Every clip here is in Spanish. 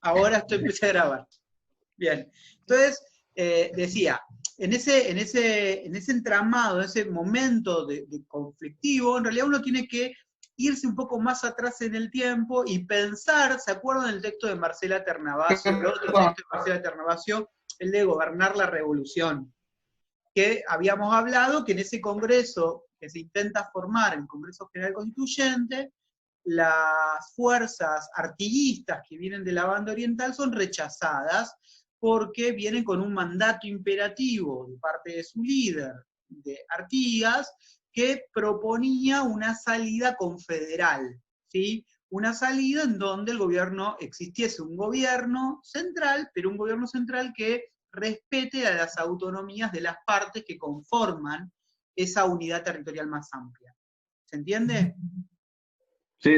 Ahora empecé a grabar. Bien. Entonces, decía, en ese entramado, en ese momento de conflictivo, en realidad uno tiene que irse un poco más atrás en el tiempo y pensar, ¿se acuerdan del texto de Marcela Ternavasio, el otro texto de Marcela Ternavasio, el de Gobernar la Revolución? Que habíamos hablado que en ese congreso que se intenta formar, el Congreso General Constituyente, las fuerzas artiguistas que vienen de la banda oriental son rechazadas porque vienen con un mandato imperativo de parte de su líder, de Artigas, que proponía una salida confederal, ¿sí? Una salida en donde el gobierno, existiese un gobierno central, pero un gobierno central que respete a las autonomías de las partes que conforman esa unidad territorial más amplia. ¿Se entiende? Sí.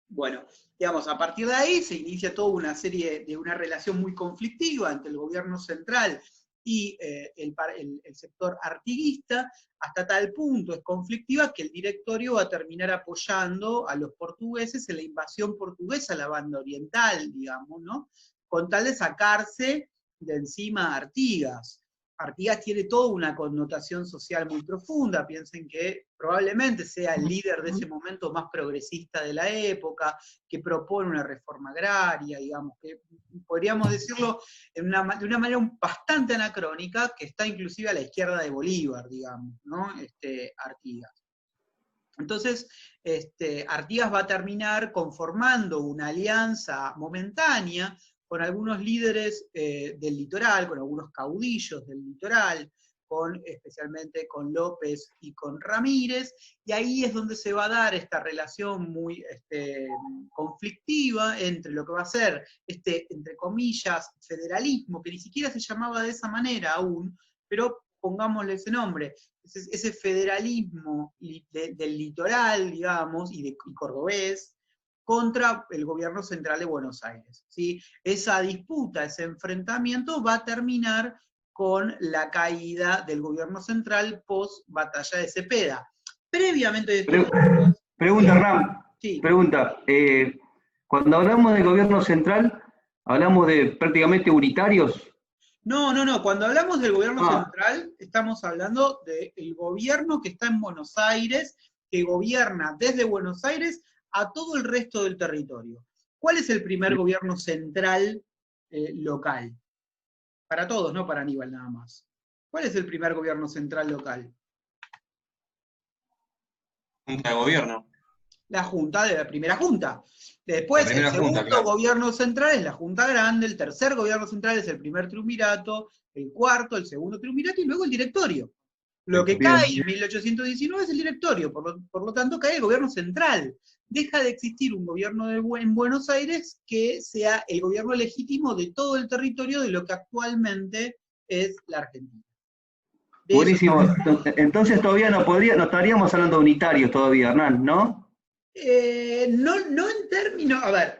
Bueno, digamos, a partir de ahí se inicia toda una serie de una relación muy conflictiva entre el gobierno central y el sector artiguista, hasta tal punto es conflictiva que el directorio va a terminar apoyando a los portugueses en la invasión portuguesa a la banda oriental, digamos, ¿no? Con tal de sacarse de encima a Artigas. Artigas tiene toda una connotación social muy profunda, piensen que probablemente sea el líder de ese momento más progresista de la época, que propone una reforma agraria, digamos, que podríamos decirlo de una manera bastante anacrónica, que está inclusive a la izquierda de Bolívar, digamos, ¿no? Artigas. Entonces, Artigas va a terminar conformando una alianza momentánea con algunos líderes del litoral, con algunos caudillos del litoral, especialmente con López y con Ramírez, y ahí es donde se va a dar esta relación muy conflictiva entre lo que va a ser entre comillas, federalismo, que ni siquiera se llamaba de esa manera aún, pero pongámosle ese nombre, ese federalismo del litoral, digamos, y cordobés, contra el gobierno central de Buenos Aires, ¿sí? Esa disputa, ese enfrentamiento va a terminar con la caída del gobierno central post batalla de Cepeda. Previamente de estos Pregunta, Ram. Sí. Pregunta. Cuando hablamos del gobierno central, ¿hablamos de prácticamente unitarios? No. Cuando hablamos del gobierno central, estamos hablando del gobierno que está en Buenos Aires, que gobierna desde Buenos Aires a todo el resto del territorio. ¿Cuál es el primer gobierno central local? Para todos, no para Aníbal nada más. ¿Cuál es el primer gobierno central local? Junta de gobierno. La junta de la primera junta. Después, el segundo gobierno central es la Junta Grande, el tercer gobierno central es el primer triunvirato, el cuarto, el segundo triunvirato, y luego el directorio. Lo que cae en 1819 es el directorio, por lo tanto cae el gobierno central. Deja de existir un gobierno en Buenos Aires que sea el gobierno legítimo de todo el territorio de lo que actualmente es la Argentina. Buenísimo. Entonces todavía no estaríamos hablando de unitarios todavía, Hernán, ¿no? No en términos, a ver,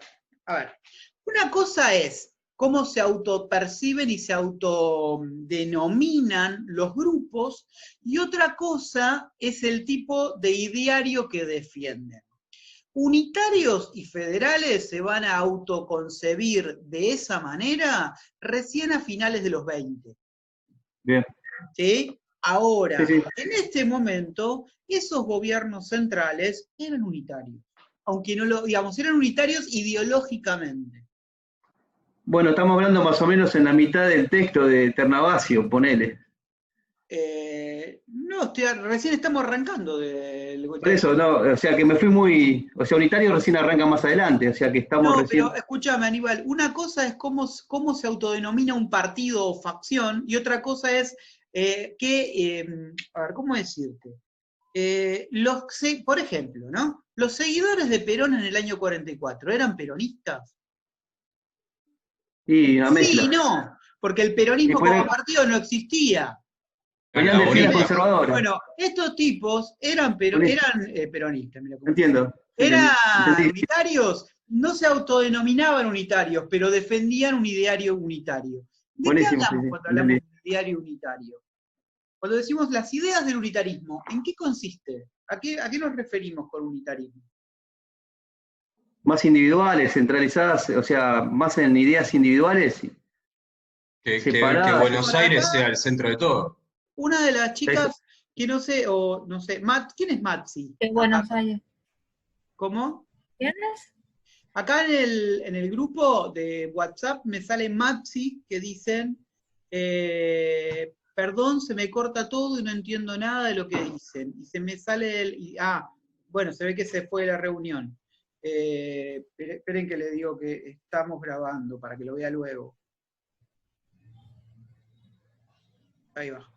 una cosa es cómo se autoperciben y se autodenominan los grupos, y otra cosa es el tipo de ideario que defienden. Unitarios y federales se van a autoconcebir de esa manera recién a finales de los 20. Bien. ¿Sí? Ahora, sí. En este momento, esos gobiernos centrales eran unitarios, aunque no lo, digamos, eran unitarios ideológicamente. Bueno, estamos hablando más o menos en la mitad del texto de Ternavasio, ponele. No, recién estamos arrancando Por eso, no, o sea que me fui muy, o sea, unitario recién arranca más adelante, o sea que estamos recién. Pero escúchame, Aníbal, una cosa es cómo se autodenomina un partido o facción, y otra cosa es a ver, ¿cómo decirte? Por ejemplo, ¿no? Los seguidores de Perón en el año 44, ¿eran peronistas? Y una mezcla. Sí, no, porque el peronismo como partido no existía. Venían de filas conservadoras. Bueno, estos tipos eran peronistas. Mira, entiendo. Eran unitarios, no se autodenominaban unitarios, pero defendían un ideario unitario. ¿De qué hablamos cuando hablamos de un ideario unitario? Cuando decimos las ideas del unitarismo, ¿en qué consiste? ¿A qué nos referimos con unitarismo? más individuales, centralizadas, o sea, más en ideas individuales, Que separadas. Buenos Aires sea el centro de todo. Una de las chicas, que no sé, o no sé, ¿quién es Matzi? De Buenos Aires. ¿Cómo? ¿Quién es? Acá en el grupo de WhatsApp me sale Matzi que dicen, perdón, se me corta todo y no entiendo nada de lo que dicen. Y se me sale bueno, se ve que se fue de la reunión. Esperen que le digo que estamos grabando para que lo vea luego. Ahí va.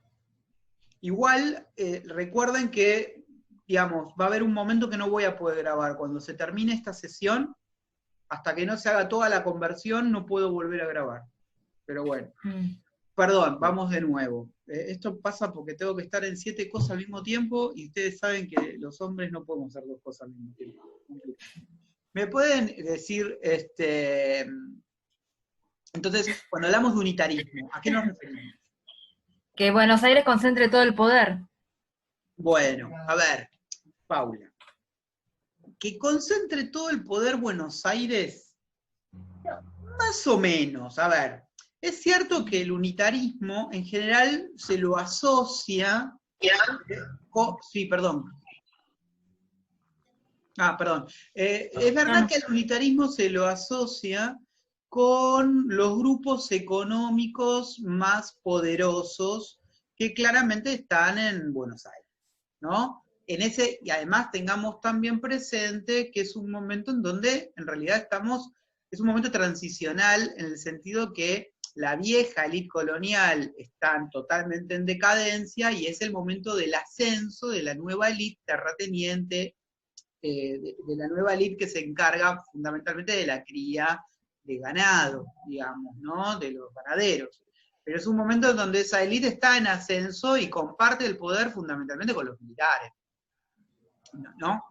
Igual, recuerden que, digamos, va a haber un momento que no voy a poder grabar. Cuando se termine esta sesión, hasta que no se haga toda la conversión, no puedo volver a grabar. Pero bueno. Perdón, vamos de nuevo. Esto pasa porque tengo que estar en 7 cosas al mismo tiempo, y ustedes saben que los hombres no podemos hacer 2 cosas al mismo tiempo. ¿Me pueden decir, entonces, cuando hablamos de unitarismo, ¿a qué nos referimos? Que Buenos Aires concentre todo el poder. Bueno, a ver, Paula. Que concentre todo el poder Buenos Aires, más o menos, a ver. Es cierto que el unitarismo en general se lo asocia... Sí, perdón. Perdón. Es verdad que el unitarismo se lo asocia con los grupos económicos más poderosos que claramente están en Buenos Aires, ¿no? Y además tengamos también presente que es un momento en donde en realidad es un momento transicional en el sentido que la vieja élite colonial está totalmente en decadencia y es el momento del ascenso de la nueva élite terrateniente, de la nueva élite que se encarga fundamentalmente de la cría de ganado, digamos, ¿no? De los ganaderos. Pero es un momento en donde esa élite está en ascenso y comparte el poder fundamentalmente con los militares, ¿no?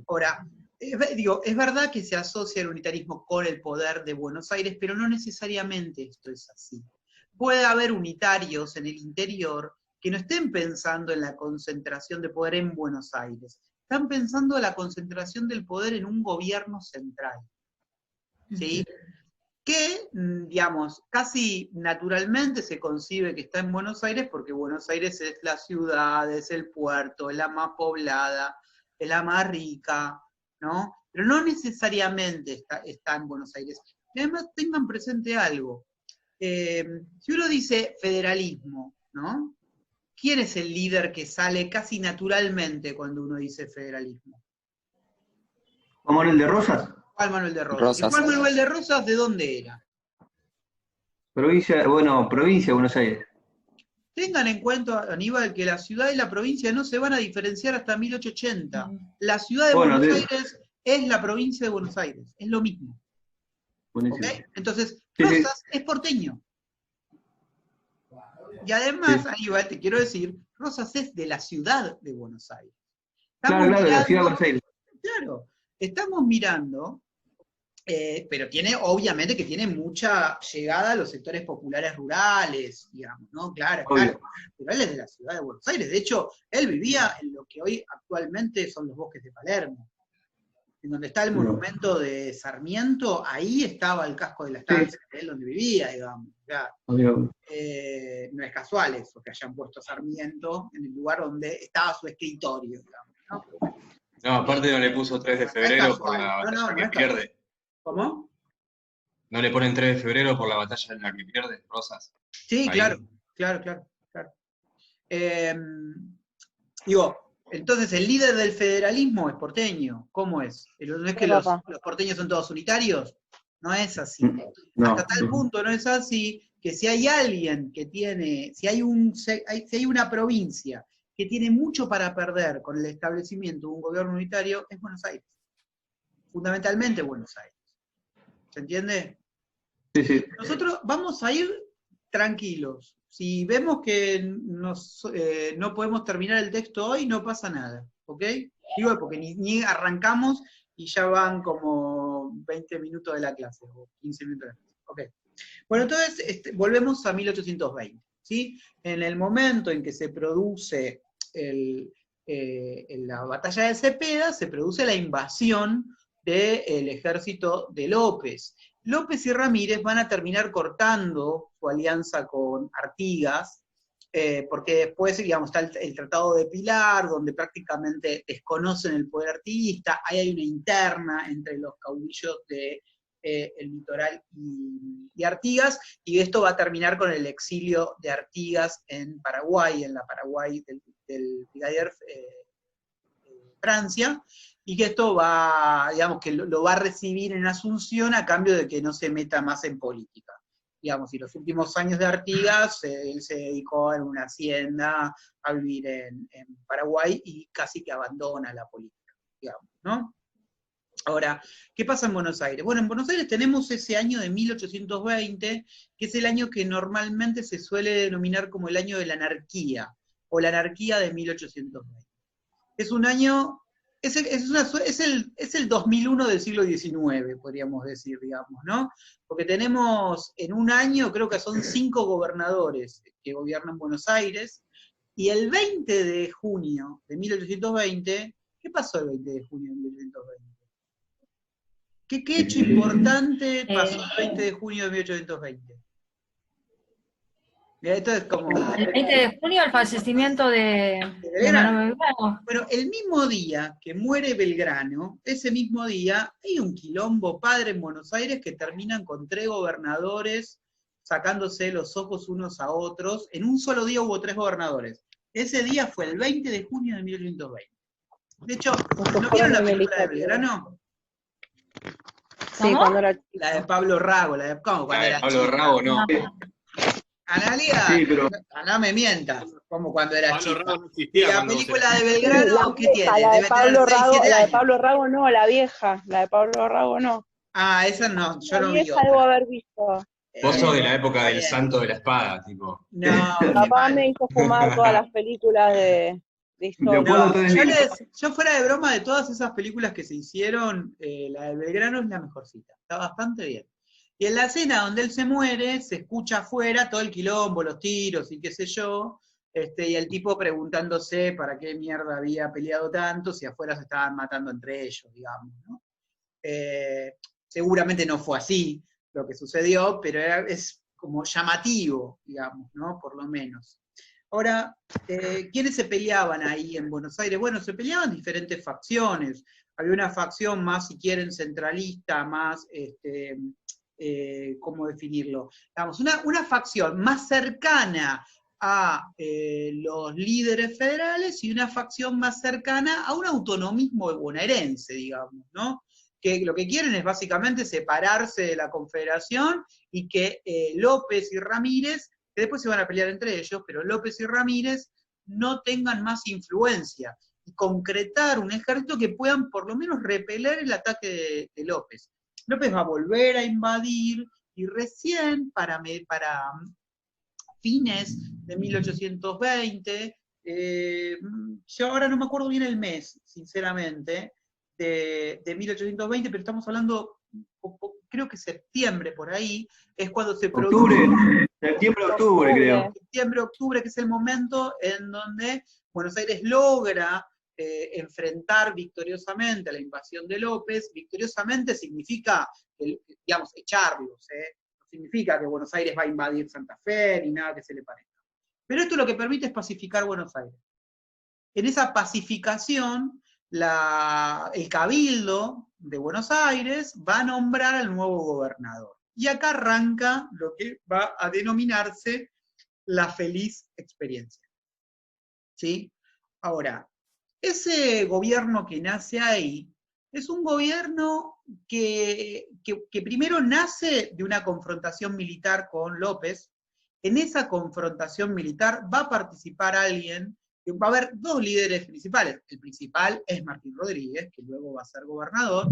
Ahora, es verdad que se asocia el unitarismo con el poder de Buenos Aires, pero no necesariamente esto es así. Puede haber unitarios en el interior que no estén pensando en la concentración de poder en Buenos Aires, están pensando en la concentración del poder en un gobierno central, ¿sí? Que, digamos, casi naturalmente se concibe que está en Buenos Aires porque Buenos Aires es la ciudad, es el puerto, es la más poblada, es la más rica, ¿no? Pero no necesariamente está en Buenos Aires. Y además tengan presente algo. Si uno dice federalismo, ¿no? ¿Quién es el líder que sale casi naturalmente cuando uno dice federalismo? ¿Juan Manuel de Rosas? Juan Manuel de Rosas. ¿Y Juan Manuel de Rosas de dónde era? Provincia de Buenos Aires. Tengan en cuenta, Aníbal, que la ciudad y la provincia no se van a diferenciar hasta 1880. La ciudad de Buenos Aires es la provincia de Buenos Aires, es lo mismo. ¿Okay? Entonces, Rosas es porteño. Y además, Aníbal, te quiero decir, Rosas es de la ciudad de Buenos Aires. Claro, de la ciudad de Buenos Aires. Claro, estamos mirando, pero obviamente que tiene mucha llegada a los sectores populares rurales, digamos, ¿no? Claro, pero él es de la ciudad de Buenos Aires. De hecho, él vivía en lo que hoy actualmente son los bosques de Palermo. En donde está el monumento de Sarmiento, ahí estaba el casco de la estancia, de él donde vivía, digamos. O sea, no es casual eso, que hayan puesto Sarmiento en el lugar donde estaba su escritorio, digamos, ¿no? No, aparte no le puso 3 de febrero por la batalla que pierde. ¿Cómo? ¿No le ponen 3 de febrero por la batalla en la que pierde Rosas? Sí, ahí. Claro. Digo, entonces el líder del federalismo es porteño. ¿Cómo es? ¿No es que los porteños son todos unitarios? No es así. No. Hasta tal punto no es así que si hay alguien que tiene, si hay una provincia que tiene mucho para perder con el establecimiento de un gobierno unitario, es Buenos Aires. Fundamentalmente Buenos Aires. ¿Se entiende? Sí. Nosotros vamos a ir tranquilos. Si vemos que no podemos terminar el texto hoy, no pasa nada, ¿ok? Digo, porque ni arrancamos y ya van como 20 minutos de la clase, o 15 minutos de la clase, ¿ok? Bueno, entonces volvemos a 1820, ¿sí? En el momento en que se produce la batalla de Cepeda, se produce la invasión del ejército de López. López y Ramírez van a terminar cortando su alianza con Artigas, porque después, digamos, está el Tratado de Pilar, donde prácticamente desconocen el poder artiguista, ahí hay una interna entre los caudillos de el litoral y Artigas, y esto va a terminar con el exilio de Artigas en Paraguay, en la Paraguay del brigadier Francia, y que esto va, digamos, que lo va a recibir en Asunción a cambio de que no se meta más en política. Digamos, y los últimos años de Artigas, él se dedicó en una hacienda a vivir en Paraguay y casi que abandona la política, digamos, ¿no? Ahora, ¿qué pasa en Buenos Aires? Bueno, en Buenos Aires tenemos ese año de 1820, que es el año que normalmente se suele denominar como el año de la anarquía, o la anarquía de 1820. Es un año, es el 2001 del siglo XIX, podríamos decir, digamos, ¿no? Porque tenemos en un año, creo que son 5 gobernadores que gobiernan Buenos Aires, y el 20 de junio de 1820, ¿qué pasó el 20 de junio de 1820? ¿Qué hecho importante pasó el 20 de junio de 1820? Esto es como... El 20 de junio, el fallecimiento de Belgrano. Manuel Belgrano. Bueno, el mismo día que muere Belgrano, ese mismo día, hay un quilombo padre en Buenos Aires que terminan con 3 gobernadores sacándose los ojos unos a otros. En un solo día hubo 3 gobernadores. Ese día fue el 20 de junio de 1820. De hecho, ¿no vieron la película de Belgrano? Sí, cuando era chica. La de Pablo Rago, ¿cómo? Cuando era Pablo chica. Rago, no. Analia, Sí, pero- no me mientas, como cuando era Pablo chica. Rago no Y existía la cuando película se- de Belgrano, ¿qué tiene? La de Debe tener Pablo 6, Rago, 7 la de años. Pablo Rago no, la vieja, la de Pablo Rago no. Ah, esa no, yo La no vi vieja debo otra. haber visto. Vos sos de la época Está del bien. santo de la espada, tipo. No, Mi qué papá mal. me hizo fumar todas las películas de historia. Después No, lo tenés yo fuera de broma, de todas esas películas que se hicieron, la de Belgrano es la mejorcita, está bastante bien. Y en la escena donde él se muere, se escucha afuera todo el quilombo, los tiros y qué sé yo, y el tipo preguntándose para qué mierda había peleado tanto, si afuera se estaban matando entre ellos, digamos, ¿no? Seguramente no fue así lo que sucedió, pero es como llamativo, digamos, ¿no? Por lo menos. Ahora, ¿quiénes se peleaban ahí en Buenos Aires? Bueno, se peleaban diferentes facciones. Había una facción más, si quieren, centralista, más, ¿cómo definirlo? Digamos, una facción más cercana a los líderes federales y una facción más cercana a un autonomismo bonaerense, digamos, ¿no? Que lo que quieren es básicamente separarse de la Confederación y que López y Ramírez, que después se van a pelear entre ellos, pero López y Ramírez no tengan más influencia y concretar un ejército que puedan por lo menos repeler el ataque de López. López va a volver a invadir y recién para fines de 1820, yo ahora no me acuerdo bien el mes, sinceramente, de 1820, pero estamos hablando, creo que septiembre por ahí, es cuando se produce... octubre, septiembre, octubre, creo. Septiembre, octubre, que es el momento en donde Buenos Aires logra enfrentar victoriosamente a la invasión de López. Victoriosamente significa, digamos, echarlos, no significa que Buenos Aires va a invadir Santa Fe, ni nada que se le parezca. Pero esto lo que permite es pacificar Buenos Aires. En esa pacificación, el Cabildo de Buenos Aires va a nombrar al nuevo gobernador. Y acá arranca lo que va a denominarse la feliz experiencia. ¿Sí? Ahora, ese gobierno que nace ahí es un gobierno que primero nace de una confrontación militar con López. En esa confrontación militar va a participar alguien, que va a haber 2 líderes principales. El principal es Martín Rodríguez, que luego va a ser gobernador,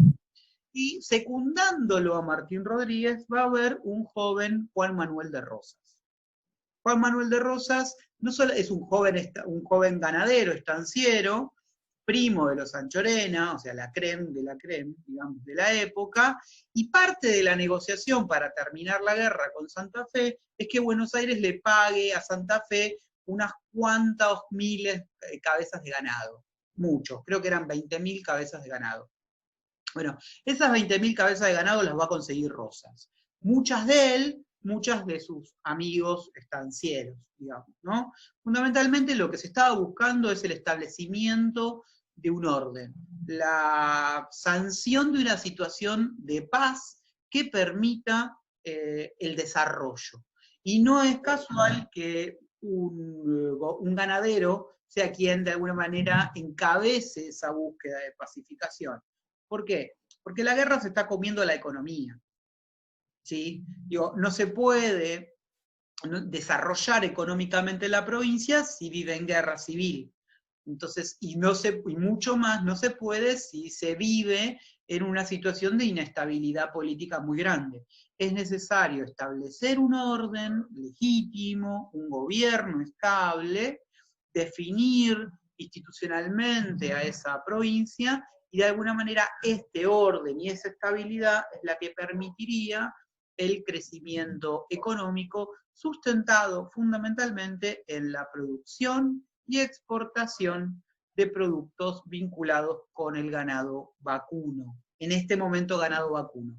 y secundándolo a Martín Rodríguez va a haber un joven Juan Manuel de Rosas. Juan Manuel de Rosas no solo es un joven ganadero, estanciero, primo de los Anchorena, o sea, la crème de la crème, digamos, de la época, y parte de la negociación para terminar la guerra con Santa Fe es que Buenos Aires le pague a Santa Fe unas cuantas miles de cabezas de ganado. Muchos, creo que eran 20.000 cabezas de ganado. Bueno, esas 20.000 cabezas de ganado las va a conseguir Rosas. Muchas de él, muchas de sus amigos estancieros, digamos, ¿no? Fundamentalmente lo que se estaba buscando es el establecimiento de un orden, la sanción de una situación de paz que permita el desarrollo. Y no es casual que un ganadero sea quien de alguna manera encabece esa búsqueda de pacificación. ¿Por qué? Porque la guerra se está comiendo la economía. ¿Sí? Digo, no se puede desarrollar económicamente la provincia si vive en guerra civil. Entonces, y mucho más no se puede si se vive en una situación de inestabilidad política muy grande. Es necesario establecer un orden legítimo, un gobierno estable, definir institucionalmente a esa provincia, y de alguna manera este orden y esa estabilidad es la que permitiría el crecimiento económico sustentado fundamentalmente en la producción y exportación de productos vinculados con el ganado vacuno. En este momento ganado vacuno.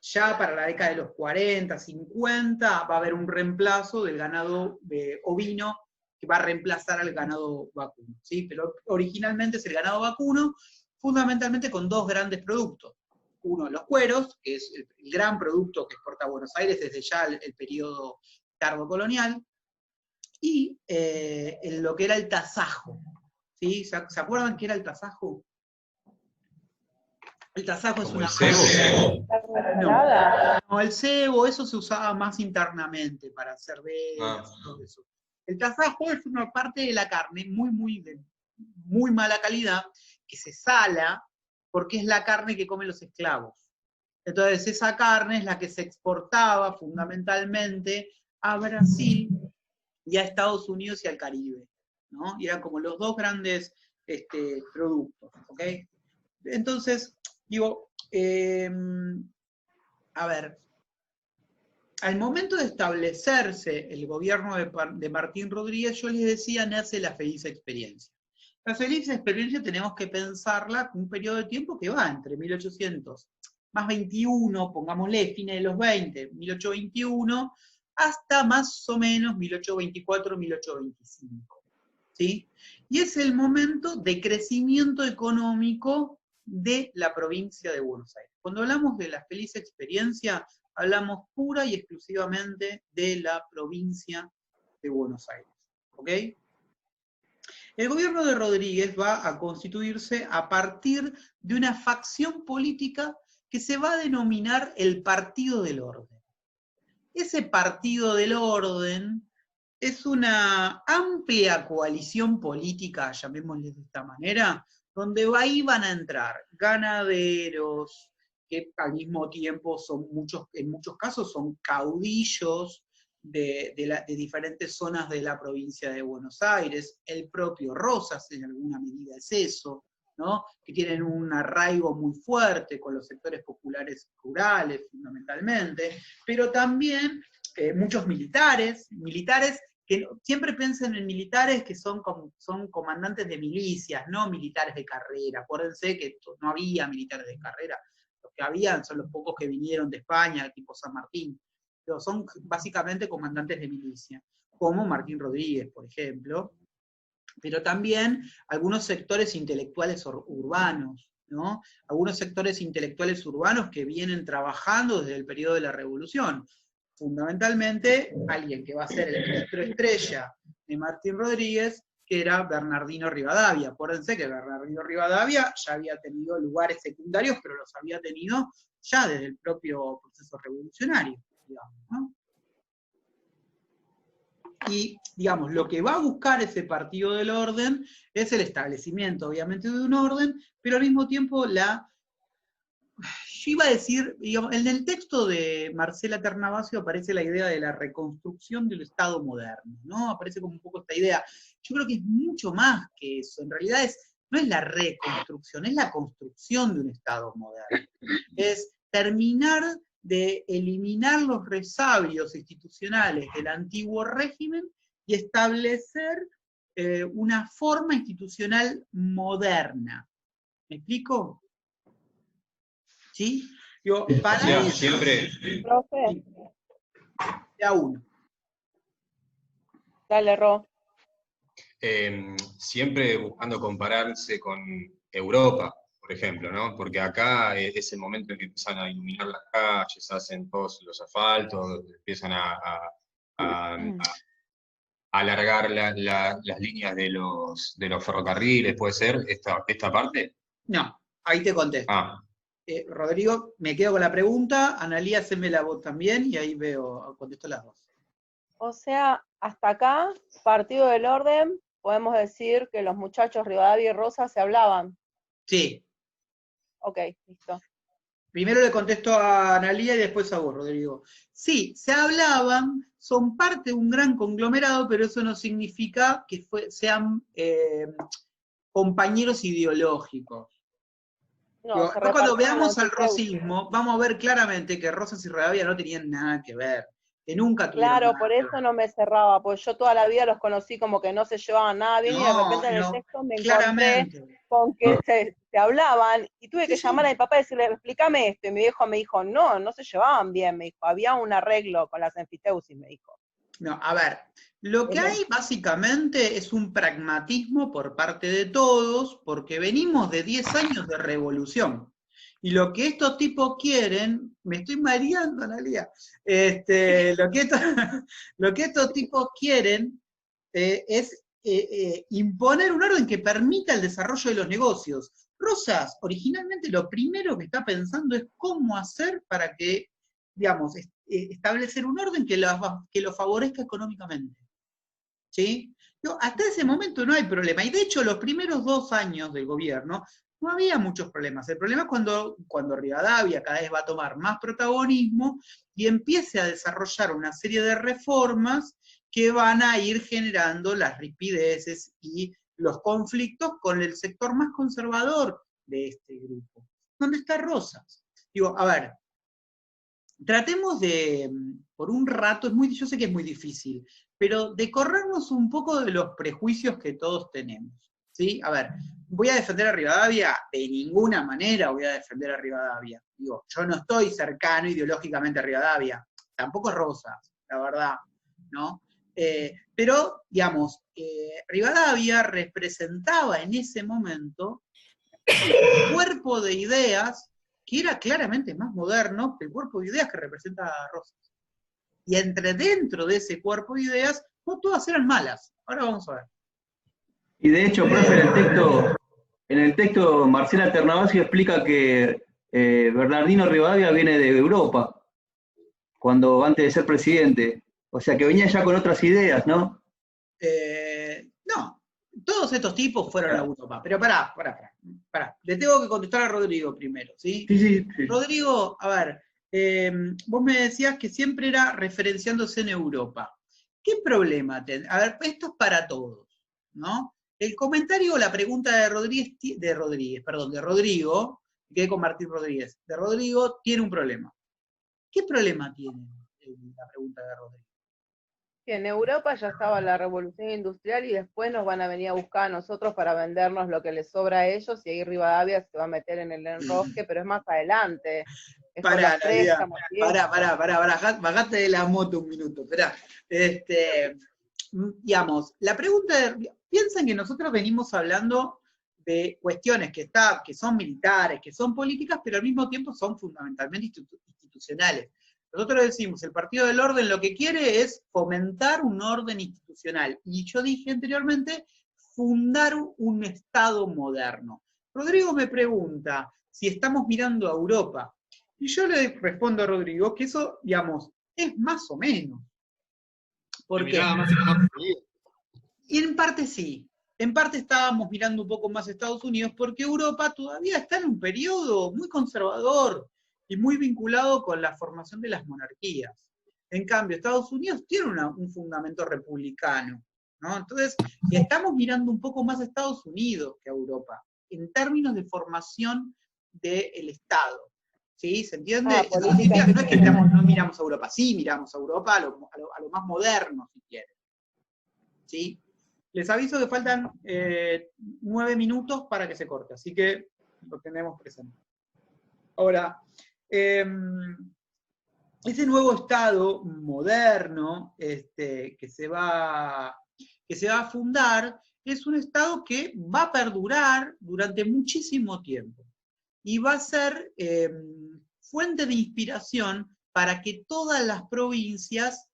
Ya para la década de los 40, 50, va a haber un reemplazo del ganado ovino que va a reemplazar al ganado vacuno, ¿sí? Pero originalmente es el ganado vacuno, fundamentalmente con dos grandes productos. Uno, los cueros, que es el gran producto que exporta a Buenos Aires desde ya el periodo tardocolonial, y lo que era el tasajo. ¿Sí? ¿Se acuerdan qué era el tasajo? El tasajo es una... ¿Cebo? No, el cebo, eso se usaba más internamente para hacer velas y todo eso. El tasajo es una parte de la carne de muy mala calidad, que se sala porque es la carne que comen los esclavos. Entonces esa carne es la que se exportaba fundamentalmente a Brasil y a Estados Unidos y al Caribe, ¿no? Y eran como los dos grandes productos, ¿ok? Entonces, digo, a ver, al momento de establecerse el gobierno de Martín Rodríguez, yo les decía, nace la feliz experiencia. La feliz experiencia tenemos que pensarla con un periodo de tiempo que va entre 1800 más 21, pongámosle, fines de los 20, 1821, hasta más o menos 1824, 1825. ¿Sí? Y es el momento de crecimiento económico de la provincia de Buenos Aires. Cuando hablamos de la feliz experiencia, hablamos pura y exclusivamente de la provincia de Buenos Aires. ¿Ok? El gobierno de Rodríguez va a constituirse a partir de una facción política que se va a denominar el Partido del Orden. Ese Partido del Orden es una amplia coalición política, llamémosle de esta manera, donde ahí van a entrar ganaderos, que al mismo tiempo en muchos casos son caudillos de diferentes zonas de la provincia de Buenos Aires, el propio Rosas en alguna medida es eso, ¿no? Que tienen un arraigo muy fuerte con los sectores populares rurales fundamentalmente, pero también muchos militares que siempre piensen en militares que son comandantes de milicias, no militares de carrera. Acuérdense que no había militares de carrera, los que habían son los pocos que vinieron de España, tipo San Martín, pero son básicamente comandantes de milicia, como Martín Rodríguez, por ejemplo, pero también algunos sectores intelectuales urbanos, ¿no? Algunos sectores intelectuales urbanos que vienen trabajando desde el periodo de la Revolución. Fundamentalmente, alguien que va a ser el ministro estrella de Martín Rodríguez, que era Bernardino Rivadavia. Acuérdense que Bernardino Rivadavia ya había tenido lugares secundarios, pero los había tenido ya desde el propio proceso revolucionario, digamos, ¿no? Y, digamos, lo que va a buscar ese Partido del Orden es el establecimiento, obviamente, de un orden, pero al mismo tiempo yo iba a decir, digamos, en el texto de Marcela Ternavasio aparece la idea de la reconstrucción del Estado moderno, ¿no? Aparece como un poco esta idea. Yo creo que es mucho más que eso. En realidad no es la reconstrucción, es la construcción de un Estado moderno. Es terminar de eliminar los resabios institucionales del antiguo régimen y establecer una forma institucional moderna. ¿Me explico? ¿sí? Digo, O para sea, eso, siempre, Profe, de a uno. dale, Ro. siempre buscando compararse con Europa, por ejemplo, ¿no? Porque acá es el momento en que empiezan a iluminar las calles, hacen todos los asfaltos, empiezan a alargar las líneas de los ferrocarriles, ¿puede ser esta parte? No, ahí te contesto. Ah, Rodrigo, me quedo con la pregunta, Analía, haceme la voz también y ahí veo, contesto las dos. O sea, hasta acá, partido del orden, podemos decir que los muchachos Rivadavia y Rosa se hablaban. Sí, Ok, listo. primero le contesto a Analía y después a vos, Rodrigo. Sí, se hablaban, son parte de un gran conglomerado, pero eso no significa que sean compañeros ideológicos. No, Digo, se después cuando repartieron veamos los al enfiteusis. rosismo, vamos a ver claramente que Rosas y Rivadavia no tenían nada que ver, que nunca tuvieron Claro, nada por que eso ver. no me cerraba, pues yo toda la vida los conocí como que no se llevaban nada bien y de No, repente en el no, texto me encontré claramente. con que se hablaban y tuve Sí, que llamar a sí. mi papá y decirle, explícame esto. Y mi viejo me dijo, no, no se llevaban bien, me dijo, había un arreglo con las enfiteusis, me dijo. No, a ver, lo que Es hay básicamente es un pragmatismo por parte de todos, porque venimos de 10 años de revolución. Y lo que estos tipos quieren, me estoy mareando, Analia, lo que estos tipos quieren es imponer un orden que permita el desarrollo de los negocios. Rosas, originalmente lo primero que está pensando es cómo hacer para que, digamos, establecer un orden que lo favorezca económicamente. ¿Sí? No, hasta ese momento no hay problema. Y de hecho, los primeros 2 años del gobierno no había muchos problemas. El problema es cuando Rivadavia cada vez va a tomar más protagonismo y empiece a desarrollar una serie de reformas que van a ir generando las ripideces y los conflictos con el sector más conservador de este grupo. ¿Dónde está Rosas? Digo, a ver, tratemos de, por un rato, yo sé que es muy difícil, pero de corrernos un poco de los prejuicios que todos tenemos. ¿Sí? A ver, ¿voy a defender a Rivadavia? De ninguna manera voy a defender a Rivadavia. Digo, yo no estoy cercano ideológicamente a Rivadavia, tampoco es Rosas, la verdad, ¿no? Pero, digamos, Rivadavia representaba en ese momento un cuerpo de ideas que era claramente más moderno que el cuerpo de ideas que representa Rosas. Y dentro de ese cuerpo de ideas, no todas eran malas. Ahora vamos a ver. Y de hecho, profe, en el texto Marcela Ternavasio explica que Bernardino Rivadavia viene de Europa, antes de ser presidente. O sea que venía ya con otras ideas, ¿no? No, todos estos tipos fueron a Europa. Pero pará. Le tengo que contestar a Rodrigo primero, ¿sí? Sí. Rodrigo, a ver, vos me decías que siempre era referenciándose en Europa. ¿Qué problema tenés? A ver, esto es para todos, ¿no? El comentario o la pregunta de Rodrigo, me quedé con Martín Rodríguez, de Rodrigo tiene un problema. ¿Qué problema tiene la pregunta de Rodrigo? que en Europa ya estaba la revolución industrial y después nos van a venir a buscar a nosotros para vendernos lo que les sobra a ellos y ahí Rivadavia se va a meter en el enrosque, pero es más adelante. Es con los préstamos. Bajate de la moto un minuto, esperá. Digamos, la pregunta, piensen que nosotros venimos hablando de cuestiones que son militares, que son políticas, pero al mismo tiempo son fundamentalmente institucionales. Nosotros decimos, el Partido del Orden lo que quiere es fomentar un orden institucional. Y yo dije anteriormente, fundar un Estado moderno. Rodrigo me pregunta si estamos mirando a Europa. Y yo le respondo a Rodrigo que eso, digamos, es más o menos. Porque, y en parte sí. En parte estábamos mirando un poco más a Estados Unidos porque Europa todavía está en un periodo muy conservador y muy vinculado con la formación de las monarquías. En cambio, Estados Unidos tiene un fundamento republicano, ¿no? Entonces, estamos mirando un poco más a Estados Unidos que a Europa, en términos de formación del Estado. ¿Sí? ¿Se entiende? Ah, Eso política significa, no es que institucional. no miramos a Europa, sí miramos a Europa a lo más moderno, si quieren. ¿Sí? Les aviso que faltan 9 minutos para que se corte, así que lo tenemos presente. Ahora, Ese nuevo Estado moderno que se va a fundar es un Estado que va a perdurar durante muchísimo tiempo y va a ser fuente de inspiración para que todas las provincias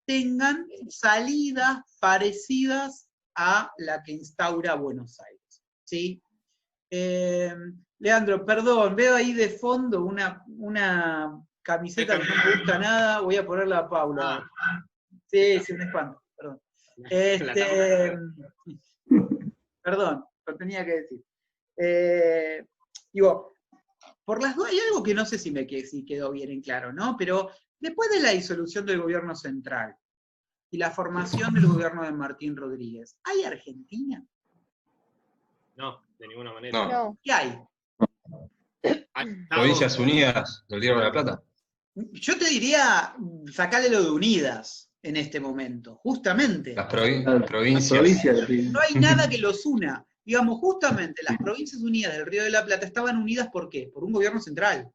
tengan salidas parecidas a la que instaura Buenos Aires. ¿Sí? Leandro, perdón, veo ahí de fondo una camiseta que no me gusta nada, voy a ponerla a Paula. Sí, un espanto, perdón. Perdón, lo tenía que decir. Digo, por las dudas, hay algo que no sé si quedó bien en claro, ¿no? Pero después de la disolución del gobierno central y la formación del gobierno de Martín Rodríguez, ¿hay Argentina? No, de ninguna manera. No. ¿Qué hay? Provincias Unidas del Río de la Plata. Yo te diría, sacale lo de unidas en este momento, justamente. Las provincias. No hay nada que los una. Digamos, justamente las provincias unidas del Río de la Plata estaban unidas ¿por qué? Por un gobierno central.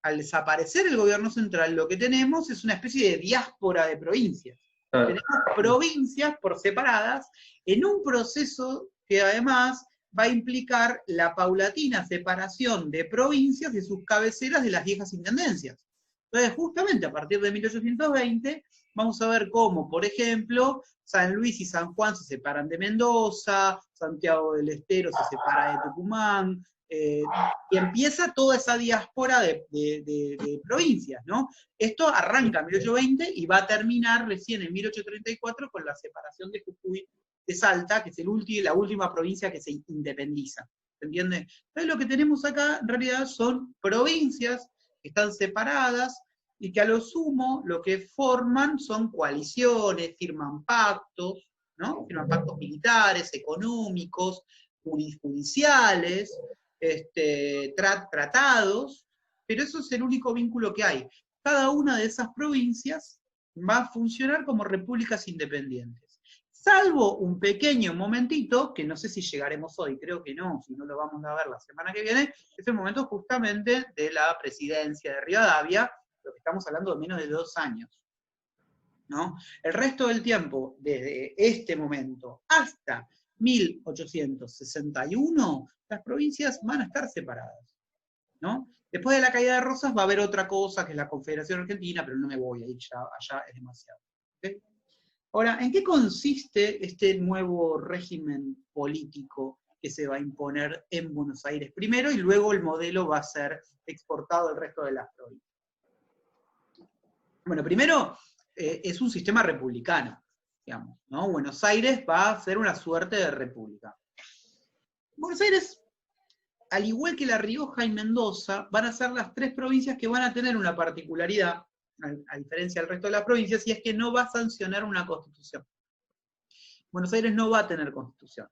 Al desaparecer el gobierno central, lo que tenemos es una especie de diáspora de provincias. Tenemos provincias por separadas en un proceso que además va a implicar la paulatina separación de provincias de sus cabeceras de las viejas intendencias. Entonces, justamente a partir de 1820, vamos a ver cómo, por ejemplo, San Luis y San Juan se separan de Mendoza, Santiago del Estero se separa de Tucumán, y empieza toda esa diáspora de provincias, ¿no? Esto arranca en 1820 y va a terminar recién en 1834 con la separación de Jujuy de Salta, que es la última provincia que se independiza, ¿se entiende? Entonces lo que tenemos acá en realidad son provincias que están separadas y que a lo sumo lo que forman son coaliciones, firman pactos, ¿no? Firman pactos militares, económicos, judiciales, tratados, pero eso es el único vínculo que hay. Cada una de esas provincias va a funcionar como repúblicas independientes. Salvo un pequeño momentito, que no sé si llegaremos hoy, creo que no, si no lo vamos a ver la semana que viene, es el momento justamente de la presidencia de Rivadavia, lo que estamos hablando de menos de 2 años, ¿no? El resto del tiempo, desde este momento hasta 1861, las provincias van a estar separadas, ¿no? Después de la caída de Rosas va a haber otra cosa, que es la Confederación Argentina, pero no me voy a ir allá es demasiado. ¿Okay? Ahora, ¿en qué consiste este nuevo régimen político que se va a imponer en Buenos Aires primero y luego el modelo va a ser exportado al resto de las provincias? Bueno, primero es un sistema republicano, digamos, ¿no? Buenos Aires va a ser una suerte de república. Buenos Aires, al igual que La Rioja y Mendoza, van a ser las 3 provincias que van a tener una particularidad, a diferencia del resto de las provincias, y es que no va a sancionar una constitución. Buenos Aires no va a tener constitución.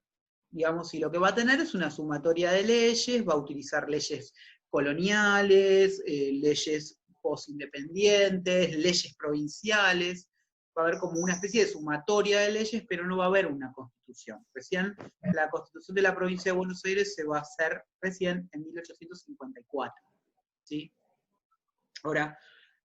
Digamos, y lo que va a tener es una sumatoria de leyes, va a utilizar leyes coloniales, leyes postindependientes, leyes provinciales, va a haber como una especie de sumatoria de leyes, pero no va a haber una constitución. Recién la constitución de la provincia de Buenos Aires se va a hacer recién en 1854. ¿Sí? Ahora,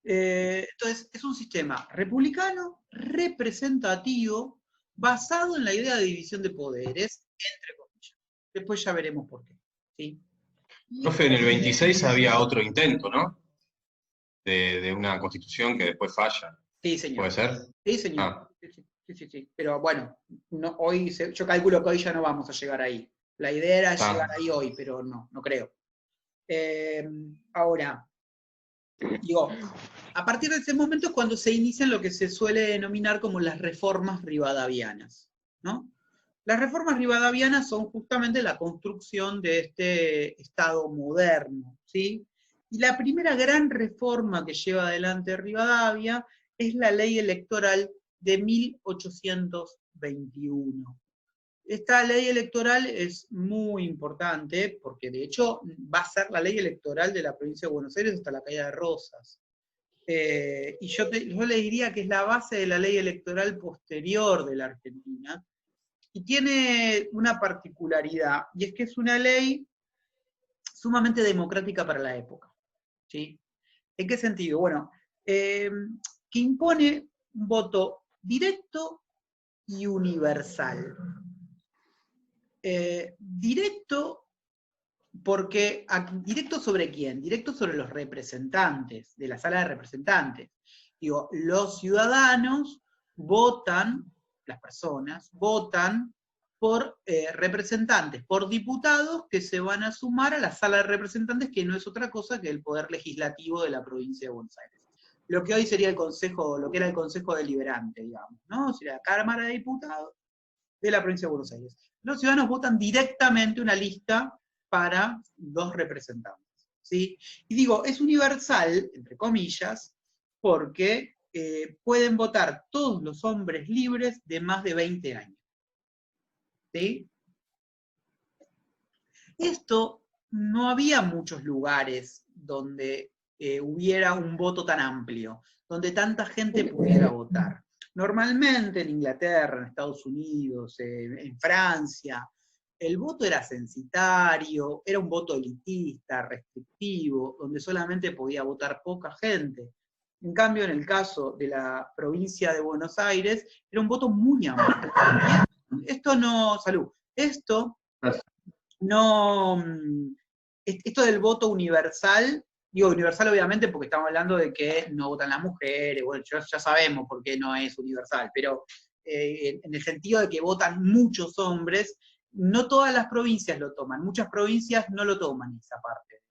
entonces, es un sistema republicano, representativo, basado en la idea de división de poderes, entre comillas. Después ya veremos por qué. ¿Sí? Profe, en el 26 había otro intento, ¿no? De una constitución que después falla. Sí, señor. ¿Puede ser? Sí, señor. Ah. Sí. Pero bueno, hoy yo calculo que hoy ya no vamos a llegar ahí. La idea era llegar ahí hoy, pero no creo. Ahora, digo, a partir de ese momento es cuando se inician lo que se suele denominar como las reformas rivadavianas, ¿no? Las reformas rivadavianas son justamente la construcción de este Estado moderno, ¿sí? Y la primera gran reforma que lleva adelante Rivadavia es la ley electoral de 1821. Esta ley electoral es muy importante porque de hecho va a ser la ley electoral de la provincia de Buenos Aires hasta la caída de Rosas. Y yo le diría que es la base de la ley electoral posterior de la Argentina, y tiene una particularidad, y es que es una ley sumamente democrática para la época, ¿sí? ¿En qué sentido? Bueno, que impone un voto directo y universal. Directo porque, ¿directo sobre quién? Directo sobre los representantes, de la sala de representantes. Digo, los ciudadanos votan, las personas votan por representantes, por diputados que se van a sumar a la sala de representantes, que no es otra cosa que el poder legislativo de la provincia de Buenos Aires. Lo que hoy sería el Consejo, lo que era el Consejo Deliberante, digamos, ¿no? Sería la Cámara de Diputados de la provincia de Buenos Aires. Los ciudadanos votan directamente una lista para dos representantes, ¿sí? Y digo, es universal, entre comillas, porque pueden votar todos los hombres libres de más de 20 años. ¿Sí? Esto, no había muchos lugares donde hubiera un voto tan amplio, donde tanta gente pudiera votar. Normalmente en Inglaterra, en Estados Unidos, en Francia, el voto era censitario, era un voto elitista, restrictivo, donde solamente podía votar poca gente. En cambio, en el caso de la provincia de Buenos Aires, era un voto muy amplio. Esto no, salud, esto no, esto del voto universal, digo universal obviamente porque estamos hablando de que no votan las mujeres, bueno, ya sabemos por qué no es universal, pero en el sentido de que votan muchos hombres, no todas las provincias lo toman, muchas provincias no lo toman esa parte de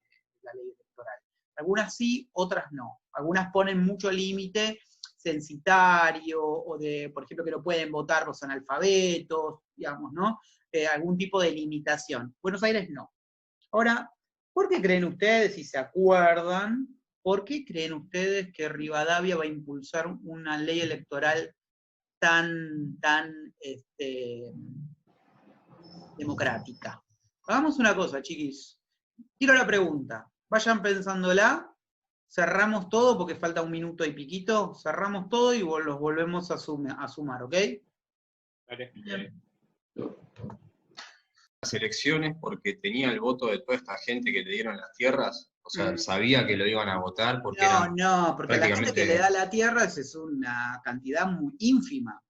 la ley electoral. Algunas sí, otras no. Algunas ponen mucho límite censitario, o de, por ejemplo, que no pueden votar los analfabetos, digamos, ¿no? Algún tipo de limitación. Buenos Aires no. Ahora, ¿por qué creen ustedes, si se acuerdan, por qué creen ustedes que Rivadavia va a impulsar una ley electoral tan democrática? Hagamos una cosa, chiquis. Tiro la pregunta. Vayan pensándola. Cerramos todo porque falta 1 minuto y piquito. Cerramos todo y los volvemos a sumar, ¿ok? Vale. Las elecciones, porque tenía el voto de toda esta gente que le dieron las tierras, o sea, sabía que lo iban a votar porque no, porque la gente que le da la tierra es una cantidad muy ínfima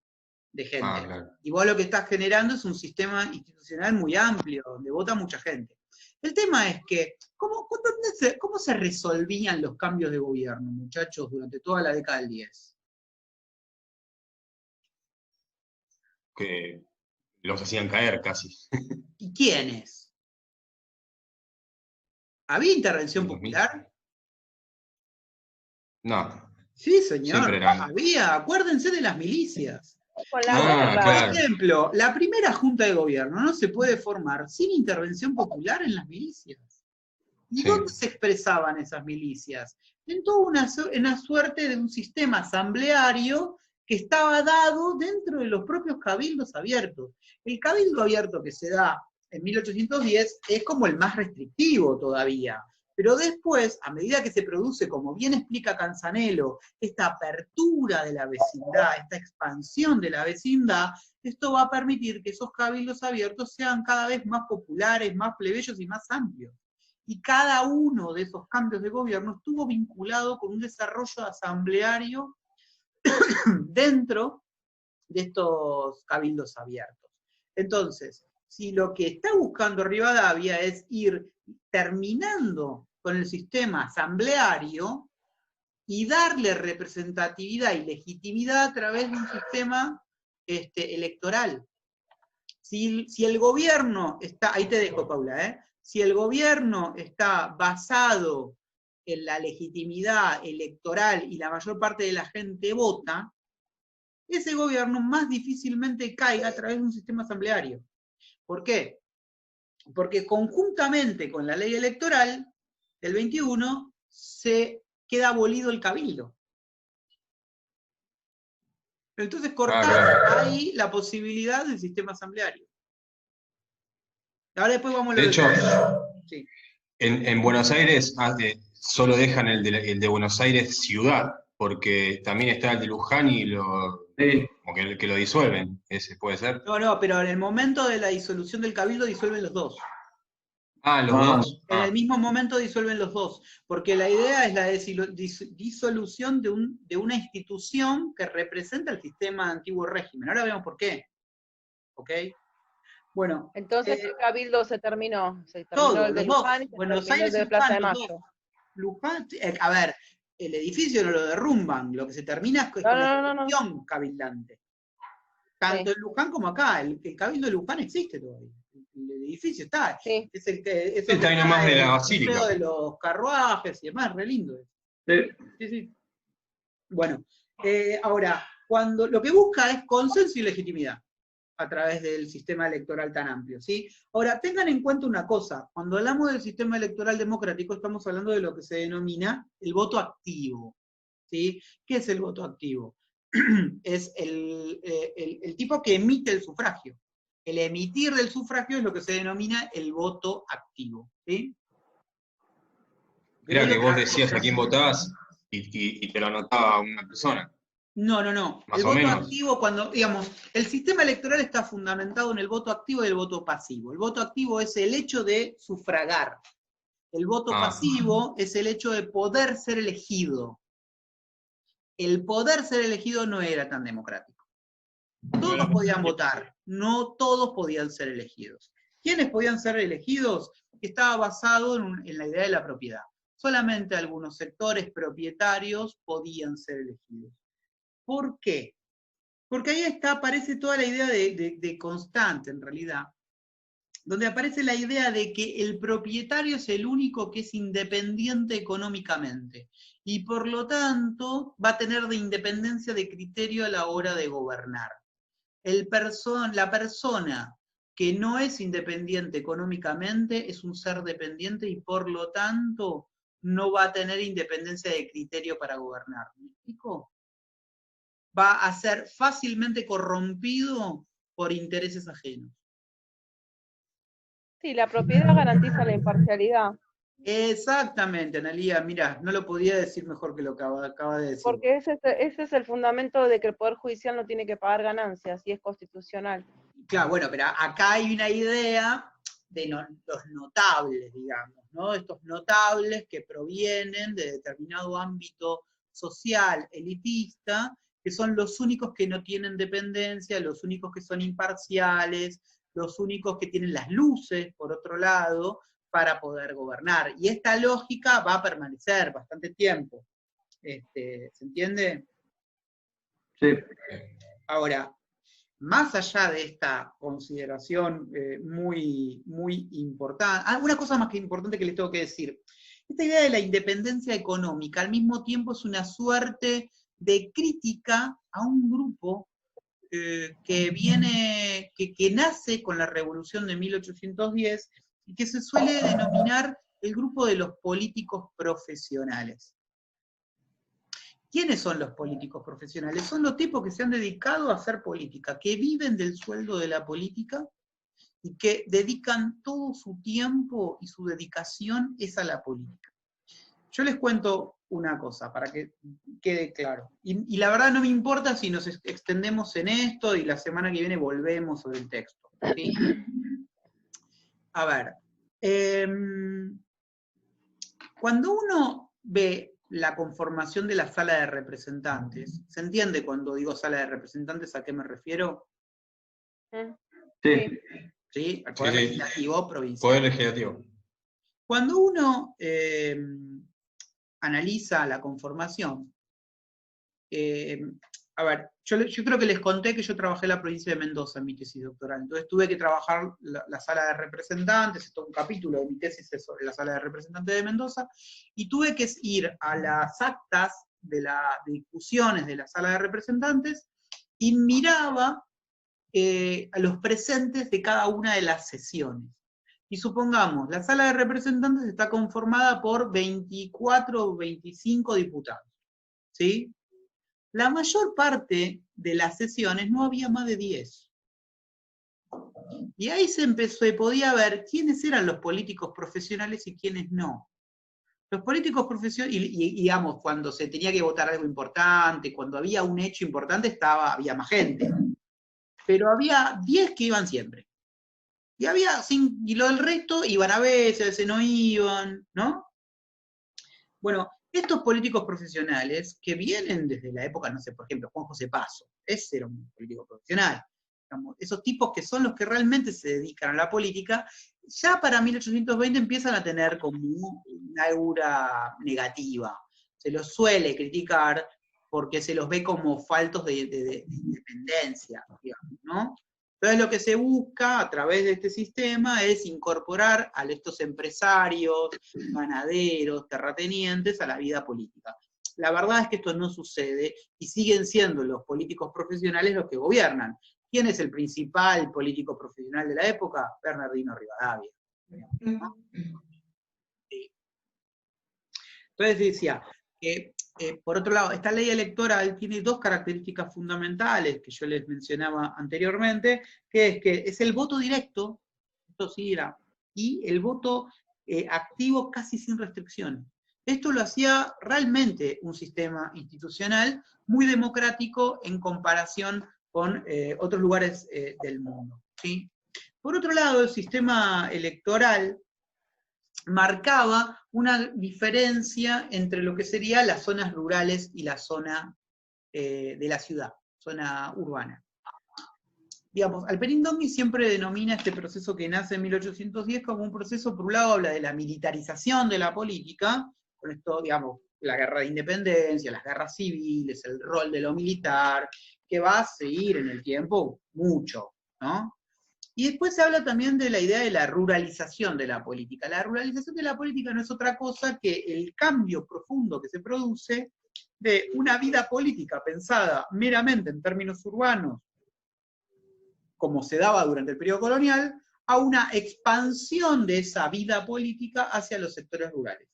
de gente. Claro. Y vos lo que estás generando es un sistema institucional muy amplio, donde vota mucha gente. El tema es que, ¿cómo se resolvían los cambios de gobierno, muchachos, durante toda la década del 10? Que los hacían caer casi. ¿Y quiénes? ¿Había intervención popular? No. Sí, señor, eran... había. Acuérdense de las milicias. Con la guerra. Claro. Por ejemplo, la primera junta de gobierno no se puede formar sin intervención popular en las milicias. ¿Y dónde se expresaban esas milicias? En toda una suerte de un sistema asambleario que estaba dado dentro de los propios cabildos abiertos. El cabildo abierto que se da en 1810 es como el más restrictivo todavía, pero después, a medida que se produce, como bien explica Canzanello, esta apertura de la vecindad, esta expansión de la vecindad, esto va a permitir que esos cabildos abiertos sean cada vez más populares, más plebeyos y más amplios. Y cada uno de esos cambios de gobierno estuvo vinculado con un desarrollo asambleario dentro de estos cabildos abiertos. Entonces, si lo que está buscando Rivadavia es ir terminando con el sistema asambleario y darle representatividad y legitimidad a través de un sistema electoral. Si el gobierno está, ahí te dejo, Paula, si el gobierno está basado en la legitimidad electoral y la mayor parte de la gente vota, ese gobierno más difícilmente caiga a través de un sistema asambleario. ¿Por qué? Porque conjuntamente con la ley electoral del 21 se queda abolido el cabildo. Entonces cortar ahí la posibilidad del sistema asambleario. Ahora después vamos a lo de hecho, sí. en Buenos Aires solo dejan el de Buenos Aires ciudad, porque también está el de Luján y como que lo disuelven, ese puede ser. No, pero en el momento de la disolución del cabildo disuelven los dos. Ah, los dos. En el mismo momento disuelven los dos, porque la idea es la disolución de una institución que representa el sistema antiguo régimen. Ahora vemos por qué. ¿Ok? Bueno. Entonces el cabildo se terminó Todo, el de los dos. Luján y se Buenos terminó Aires el y de Plaza de Luján, los Mayo. dos. Luján, a ver, el edificio no lo derrumban, lo que se termina es con la gestión cabildante. Tanto en Luján como acá, el cabildo de Luján existe todavía. El edificio está. Sí. Es el que Está ahí nomás de la basílica. Museo de los carruajes y demás, re lindo. Sí. Bueno, ahora, cuando lo que busca es consenso y legitimidad a través del sistema electoral tan amplio, ¿sí? Ahora, tengan en cuenta una cosa, cuando hablamos del sistema electoral democrático estamos hablando de lo que se denomina el voto activo, ¿sí? ¿Qué es el voto activo? Es el tipo que emite el sufragio. El emitir del sufragio es lo que se denomina el voto activo, ¿sí? Era que vos decías a quién votabas y te lo anotaba una persona. No. Más El o voto menos. activo, cuando, digamos, el sistema electoral está fundamentado en el voto activo y el voto pasivo. El voto activo es el hecho de sufragar. El voto pasivo es el hecho de poder ser elegido. El poder ser elegido no era tan democrático. Todos podían votar, no todos podían ser elegidos. ¿Quiénes podían ser elegidos? Estaba basado en la idea de la propiedad. Solamente algunos sectores propietarios podían ser elegidos. ¿Por qué? Porque ahí aparece toda la idea de constante, en realidad, donde aparece la idea de que el propietario es el único que es independiente económicamente, y por lo tanto va a tener de independencia de criterio a la hora de gobernar. La persona que no es independiente económicamente es un ser dependiente y por lo tanto no va a tener independencia de criterio para gobernar. ¿Me explico? Va a ser fácilmente corrompido por intereses ajenos. Sí, la propiedad garantiza la imparcialidad. Exactamente, Analía, mira, no lo podía decir mejor que lo que acaba de decir. Porque ese es el fundamento de que el Poder Judicial no tiene que pagar ganancias y es constitucional. Claro, bueno, pero acá hay una idea de los notables, digamos, ¿no? Estos notables que provienen de determinado ámbito social, elitista, que son los únicos que no tienen dependencia, los únicos que son imparciales, los únicos que tienen las luces, por otro lado, para poder gobernar. Y esta lógica va a permanecer bastante tiempo. ¿Se entiende? Sí. Ahora, más allá de esta consideración muy importante, una cosa más que importante que les tengo que decir. Esta idea de la independencia económica al mismo tiempo es una suerte de crítica a un grupo que nace con la Revolución de 1810 y que se suele denominar el grupo de los políticos profesionales. ¿Quiénes son los políticos profesionales? Son los tipos que se han dedicado a hacer política, que viven del sueldo de la política y que dedican todo su tiempo y su dedicación es a la política. Yo les cuento una cosa para que quede claro. Y la verdad no me importa si nos extendemos en esto y la semana que viene volvemos sobre el texto. ¿Sí? A ver, cuando uno ve la conformación de la sala de representantes, ¿se entiende cuando digo sala de representantes a qué me refiero? Sí. ¿Sí? Al poder legislativo provincial. Poder legislativo. Cuando uno analiza la conformación, a ver, yo creo que les conté que yo trabajé en la provincia de Mendoza en mi tesis doctoral, entonces tuve que trabajar la sala de representantes, esto es un capítulo de mi tesis sobre la sala de representantes de Mendoza, y tuve que ir a las actas de las discusiones de la sala de representantes y miraba a los presentes de cada una de las sesiones. Y supongamos, la sala de representantes está conformada por 24 o 25 diputados, ¿sí? La mayor parte de las sesiones no había más de 10. Y ahí se podía ver quiénes eran los políticos profesionales y quiénes no. Los políticos profesionales, y digamos, cuando se tenía que votar algo importante, cuando había un hecho importante, había más gente. Pero había 10 que iban siempre. Y lo del resto iban a veces no iban, ¿no? Bueno, estos políticos profesionales que vienen desde la época, no sé, por ejemplo, Juan José Paso, ese era un político profesional. Digamos, esos tipos que son los que realmente se dedican a la política, ya para 1820 empiezan a tener como una aura negativa. Se los suele criticar porque se los ve como faltos de independencia, digamos, ¿no? Entonces lo que se busca a través de este sistema es incorporar a estos empresarios, ganaderos, terratenientes a la vida política. La verdad es que esto no sucede y siguen siendo los políticos profesionales los que gobiernan. ¿Quién es el principal político profesional de la época? Bernardino Rivadavia. Sí. Entonces decía que, por otro lado, esta ley electoral tiene dos características fundamentales que yo les mencionaba anteriormente, que es el voto directo, esto sí era, y el voto activo casi sin restricciones. Esto lo hacía realmente un sistema institucional muy democrático en comparación con otros lugares del mundo, ¿sí? Por otro lado, el sistema electoral marcaba una diferencia entre lo que serían las zonas rurales y la zona de la ciudad, zona urbana. Digamos, Alperi-Ndongue siempre denomina este proceso que nace en 1810 como un proceso, por un lado, habla de la militarización de la política, con esto, digamos, la guerra de independencia, las guerras civiles, el rol de lo militar, que va a seguir en el tiempo mucho, ¿no? Y después se habla también de la idea de la ruralización de la política. La ruralización de la política no es otra cosa que el cambio profundo que se produce de una vida política pensada meramente en términos urbanos, como se daba durante el periodo colonial, a una expansión de esa vida política hacia los sectores rurales.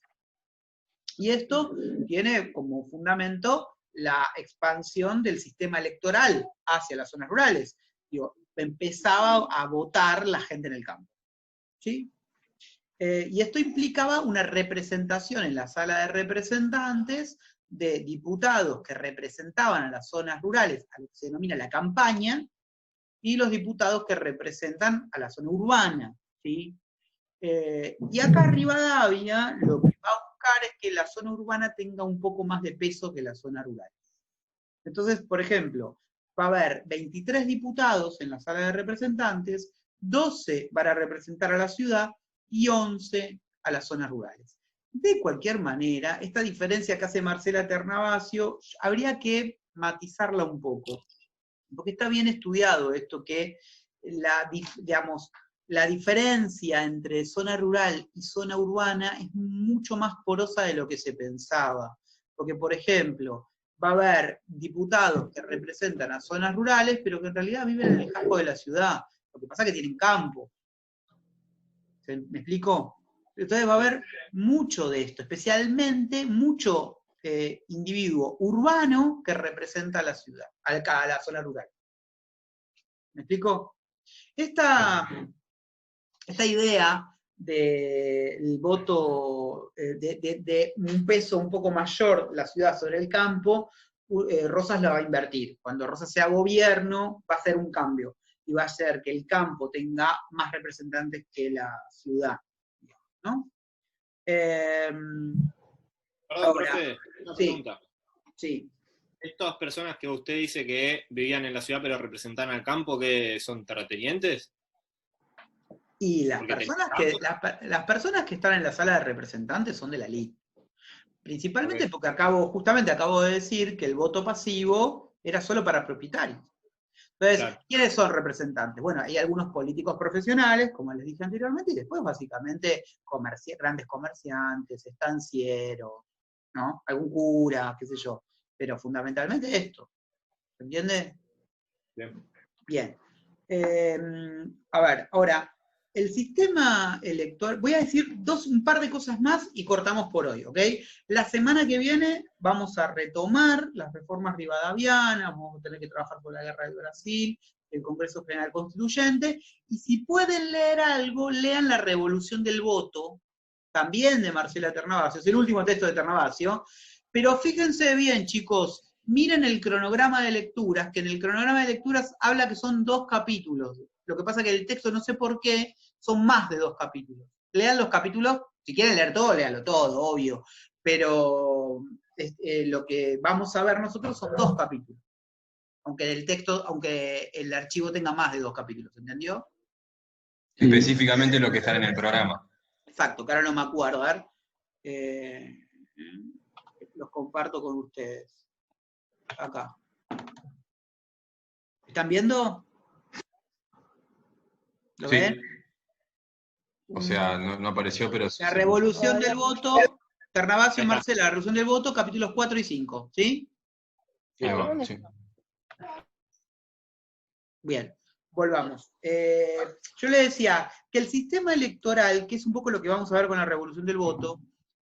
Y esto tiene como fundamento la expansión del sistema electoral hacia las zonas rurales. Digo, empezaba a votar la gente en el campo, ¿sí? Y esto implicaba una representación en la sala de representantes de diputados que representaban a las zonas rurales, a lo que se denomina la campaña, y los diputados que representan a la zona urbana, ¿sí? Y acá Rivadavia lo que va a buscar es que la zona urbana tenga un poco más de peso que la zona rural. Entonces, por ejemplo, va a haber 23 diputados en la sala de representantes, 12 van a representar a la ciudad y 11 a las zonas rurales. De cualquier manera, esta diferencia que hace Marcela Ternavasio, habría que matizarla un poco, porque está bien estudiado esto que la diferencia entre zona rural y zona urbana es mucho más porosa de lo que se pensaba. Porque, por ejemplo, va a haber diputados que representan a zonas rurales, pero que en realidad viven en el campo de la ciudad. Lo que pasa es que tienen campo. ¿Me explico? Entonces va a haber mucho de esto, especialmente mucho individuo urbano que representa a la ciudad, a la zona rural. ¿Me explico? Esta idea del voto, de un peso un poco mayor la ciudad sobre el campo, Rosas la va a invertir. Cuando Rosas sea gobierno, va a hacer un cambio, y va a hacer que el campo tenga más representantes que la ciudad, ¿no? Perdón, ahora, profe, una sí, pregunta. Sí. Estas personas que usted dice que vivían en la ciudad pero representaban al campo, ¿que son terratenientes? Y las Porque personas que están en la sala de representantes son de la elite. Principalmente Ok. porque justamente acabo de decir que el voto pasivo era solo para propietarios. Entonces, Claro. ¿quiénes son representantes? Bueno, hay algunos políticos profesionales, como les dije anteriormente, y después básicamente grandes comerciantes, estancieros, ¿no? Algún cura, qué sé yo. Pero fundamentalmente esto. ¿Se entiende? Bien. Bien. A ver, ahora, el sistema electoral, voy a decir un par de cosas más y cortamos por hoy, ¿ok? La semana que viene vamos a retomar las reformas rivadavianas, vamos a tener que trabajar por la guerra del Brasil, el Congreso General Constituyente, y si pueden leer algo, lean La Revolución del Voto, también de Marcela Ternavasio, es el último texto de Ternavasio, pero fíjense bien, chicos, miren el cronograma de lecturas, que en el cronograma de lecturas habla que son 2 capítulos Lo que pasa es que el texto, no sé por qué, son más de 2 capítulos. Lean los capítulos, si quieren leer todo, léanlo todo, obvio. Pero lo que vamos a ver nosotros son 2 capítulos. Aunque el archivo tenga más de 2 capítulos, ¿entendió? Específicamente lo que está en el programa. Exacto, que ahora no me acuerdo. A ver, los comparto con ustedes. Acá. ¿Están viendo? ¿Lo Sí. ven? O sea, no apareció, pero... La revolución del voto, Ternavasio, Ahí está. Marcela, la revolución del voto, capítulos 4 y 5, ¿sí? Ahí va, sí. Bien, volvamos. Yo le decía que el sistema electoral, que es un poco lo que vamos a ver con la revolución del voto,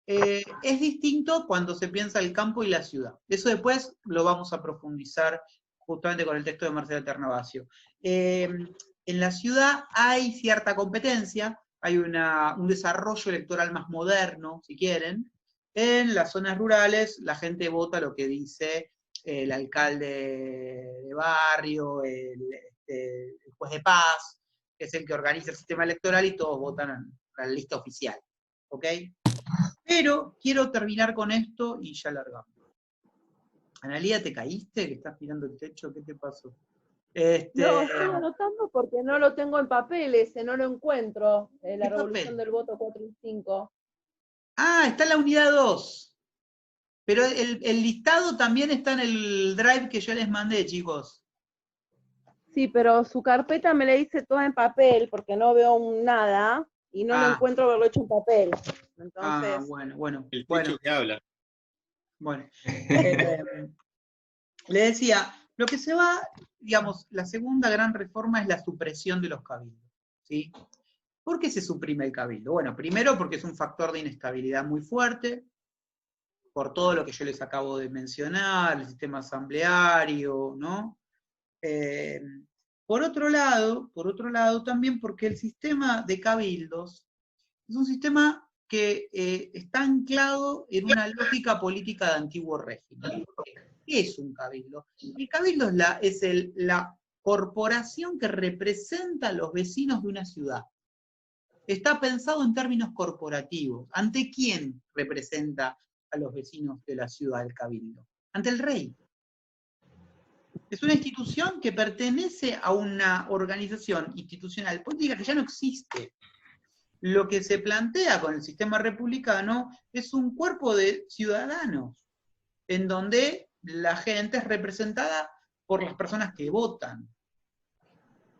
es distinto cuando se piensa el campo y la ciudad. Eso después lo vamos a profundizar justamente con el texto de Marcela Ternavasio. En la ciudad hay cierta competencia, hay un desarrollo electoral más moderno, si quieren. En las zonas rurales la gente vota lo que dice el alcalde de barrio, el juez de paz, que es el que organiza el sistema electoral, y todos votan a la lista oficial. ¿Ok? Pero quiero terminar con esto y ya largamos. Analía, ¿te caíste? ¿Que estás mirando el techo? ¿Qué te pasó? No, estoy anotando porque no lo tengo en papel ese, no lo encuentro. La ¿Qué revolución papel? del voto 4 y 5. Ah, está en la unidad 2. Pero el listado también está en el drive que yo les mandé, chicos. Sí, pero su carpeta me la hice toda en papel porque no veo nada y no lo encuentro haberlo hecho en papel. Entonces, bueno. El techo que habla. Bueno. Le decía, lo que se va, digamos, la segunda gran reforma es la supresión de los cabildos, ¿sí? ¿Por qué se suprime el cabildo? Bueno, primero porque es un factor de inestabilidad muy fuerte, por todo lo que yo les acabo de mencionar, el sistema asambleario, ¿no? Por otro lado también porque el sistema de cabildos es un sistema que está anclado en una lógica política de antiguo régimen. ¿Qué es un cabildo? El cabildo es la corporación que representa a los vecinos de una ciudad. Está pensado en términos corporativos. ¿Ante quién representa a los vecinos de la ciudad el cabildo? Ante el rey. Es una institución que pertenece a una organización institucional política que ya no existe. Lo que se plantea con el sistema republicano es un cuerpo de ciudadanos, en donde la gente es representada por las personas que votan.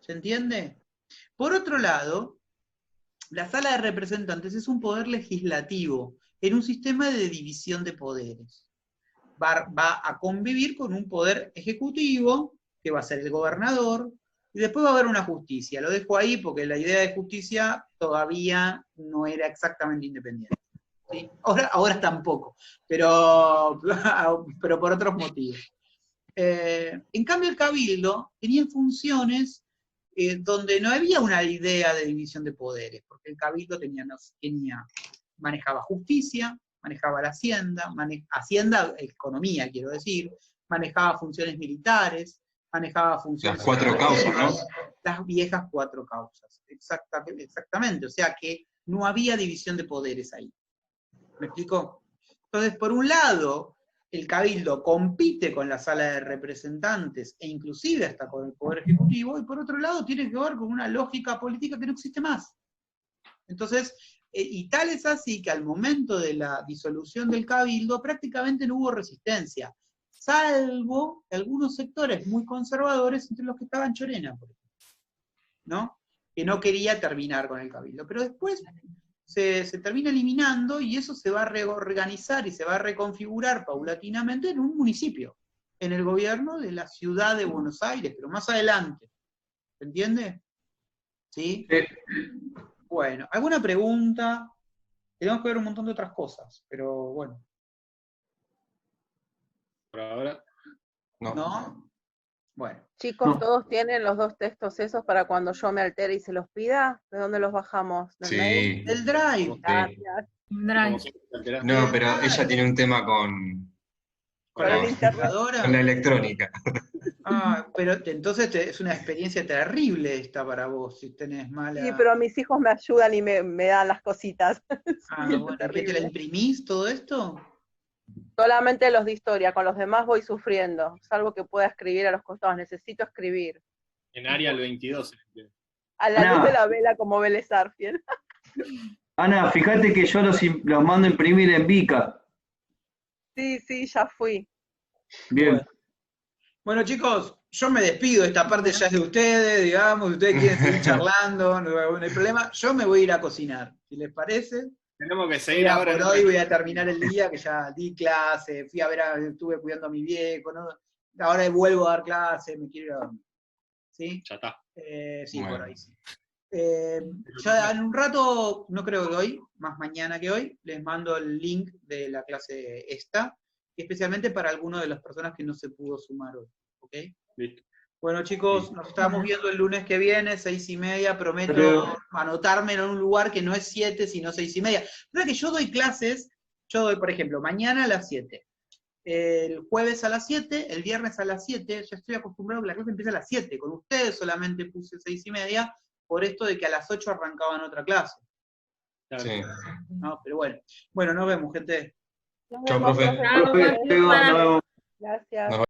¿Se entiende? Por otro lado, la Sala de Representantes es un poder legislativo en un sistema de división de poderes. Va a convivir con un poder ejecutivo, que va a ser el gobernador, y después va a haber una justicia. Lo dejo ahí porque la idea de justicia todavía no era exactamente independiente. ¿Sí? Ahora tampoco, pero por otros motivos. En cambio, el cabildo tenía funciones donde no había una idea de división de poderes, porque el cabildo manejaba justicia, manejaba la hacienda, economía quiero decir, manejaba funciones militares, manejaba funciones... Las 4 causas, ¿no? Las viejas 4 causas, exactamente, o sea que no había división de poderes ahí. ¿Me explico? Entonces, por un lado, el cabildo compite con la Sala de Representantes e inclusive hasta con el Poder Ejecutivo, y por otro lado tiene que ver con una lógica política que no existe más. Entonces, y tal es así que al momento de la disolución del cabildo prácticamente no hubo resistencia, salvo algunos sectores muy conservadores, entre los que estaba Chorena, por ejemplo, ¿no? Que no quería terminar con el cabildo. Pero después se termina eliminando y eso se va a reorganizar y se va a reconfigurar paulatinamente en un municipio, en el gobierno de la ciudad de Buenos Aires, pero más adelante. ¿Se entiende? ¿Sí? Bueno, ¿alguna pregunta? Tenemos que ver un montón de otras cosas, pero bueno. Por ahora. ¿No? Bueno. Chicos, ¿todos tienen los 2 textos esos para cuando yo me altere y se los pida? ¿De dónde los bajamos? ¿Del mail? El drive. Gracias. Drive. No, pero ella tiene un tema con ¿Con el internet? la electrónica. No, pero entonces es una experiencia terrible esta para vos, si tenés mala... Sí, pero mis hijos me ayudan y me dan las cositas. Ah, Sí, bueno, es ¿qué te la terrible. imprimís todo esto? Solamente los de historia, con los demás voy sufriendo, salvo que pueda escribir a los costados, necesito escribir. En área el 22. A la luz de la vela como Vélez Arfiel. Ana, fíjate que yo los mando a imprimir en Vica. Sí, ya fui. Bien. Bueno, chicos, yo me despido, esta parte ya es de ustedes, digamos, ustedes quieren seguir charlando, no hay problema. Yo me voy a ir a cocinar, si les parece. Tenemos que seguir Ya ahora. por hoy voy a terminar el día, que ya di clase, fui a ver, estuve cuidando a mi viejo, ¿no? Ahora vuelvo a dar clase, me quiero ir a dormir. ¿Sí? Ya está. Sí, Bueno. por ahí sí. Ya en un rato, no creo que hoy, más mañana que hoy, les mando el link de la clase esta, especialmente para algunas de las personas que no se pudo sumar hoy. ¿Ok? Listo. Bueno, chicos, nos estamos viendo el lunes que viene, 6:30. Prometo Creo. anotarme en un lugar que no es 7, sino 6:30. Pero es que yo doy clases, por ejemplo, mañana a las 7, el jueves a las 7, el viernes a las 7, ya estoy acostumbrado a que la clase empiece a las 7. Con ustedes solamente puse 6:30, por esto de que a las 8 arrancaban otra clase. Claro. Sí. ¿No? Pero bueno. Bueno, nos vemos, gente. Nos Chao, vemos, profe. profe. Profe, nos vemos. Gracias. Nos